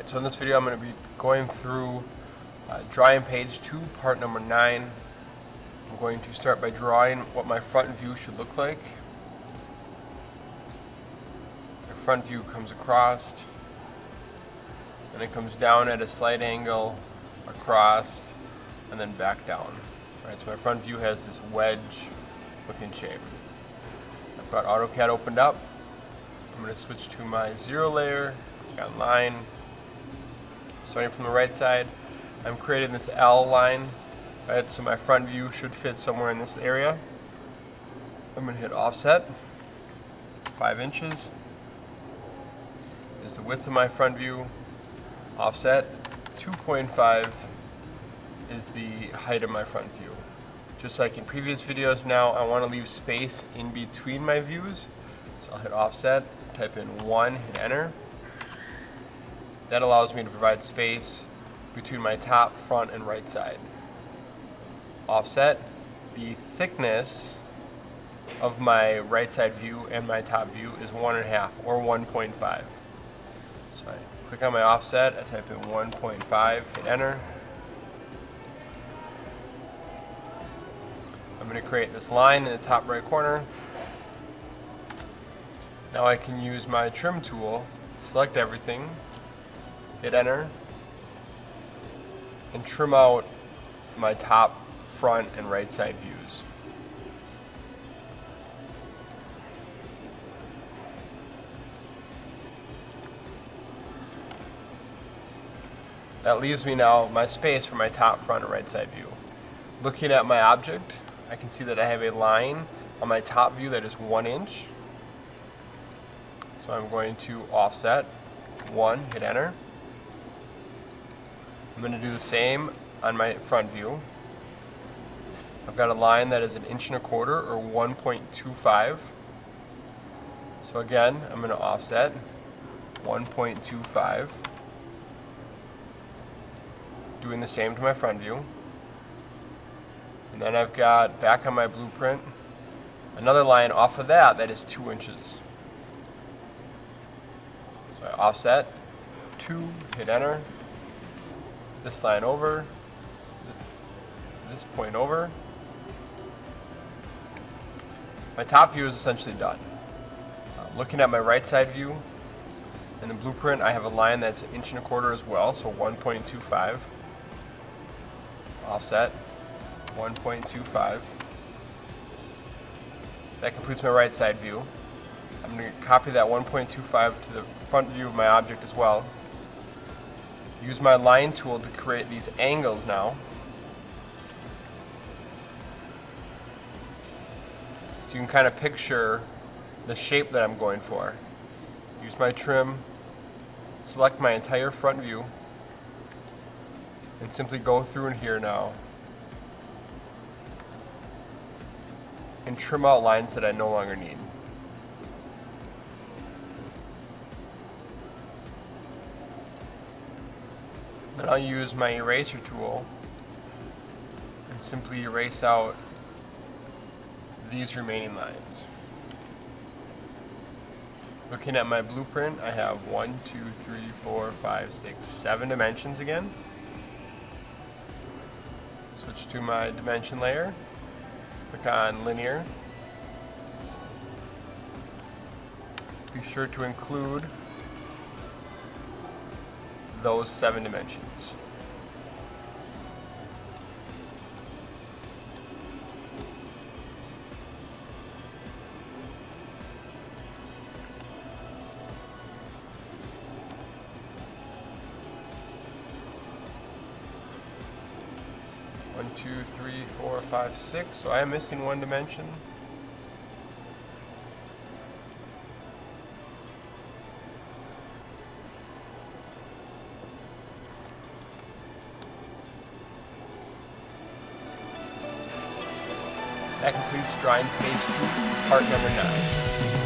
Alright, so in this video I'm going to be going through drawing page 2, part number 9. I'm going to start by drawing what my front view should look like. The front view comes across, and it comes down at a slight angle, across, and then back down. Alright, so my front view has this wedge looking shape. I've got AutoCAD opened up. I'm going to switch to my 0 layer, got line. Starting from the right side, I'm creating this L line, right, so my front view should fit somewhere in this area. I'm going to hit offset, 5 inches. Is the width of my front view. Offset, 2.5 is the height of my front view. Just like in previous videos now, I want to leave space in between my views. So I'll hit offset, type in 1, hit enter. That allows me to provide space between my top, front, and right side. Offset, the thickness of my right side view and my top view is 1.5 or 1.5. So I click on my offset, I type in 1.5, hit enter. I'm going to create this line in the top right corner. Now I can use my trim tool, select everything, hit enter, and trim out my top, front, and right side views. That leaves me now my space for my top, front, and right side view. Looking at my object, I can see that I have a line on my top view that is 1 inch. So I'm going to offset 1, hit enter. I'm going to do the same on my front view. I've got a line that is 1.25 inches or 1.25. So again, I'm going to offset 1.25. Doing the same to my front view. And then I've got, back on my blueprint, another line off of that is 2 inches. So I offset 2, hit enter. This line over, this point over. My top view is essentially done. Looking at my right side view, in the blueprint I have a line that's 1.25 inches as well, so 1.25. Offset, 1.25. That completes my right side view. I'm going to copy that 1.25 to the front view of my object as well. Use my line tool to create these angles now. So you can kind of picture the shape that I'm going for. Use my trim, select my entire front view, and simply go through in here now and trim out lines that I no longer need. Then I'll use my eraser tool and simply erase out these remaining lines. Looking at my blueprint, I have 1, 2, 3, 4, 5, 6, 7 dimensions again. Switch to my dimension layer, click on linear. Be sure to include those 7 dimensions. One, 2, 3, 4, 5, 6. So I am missing 1 dimension. That completes drawing page 2, part number 9.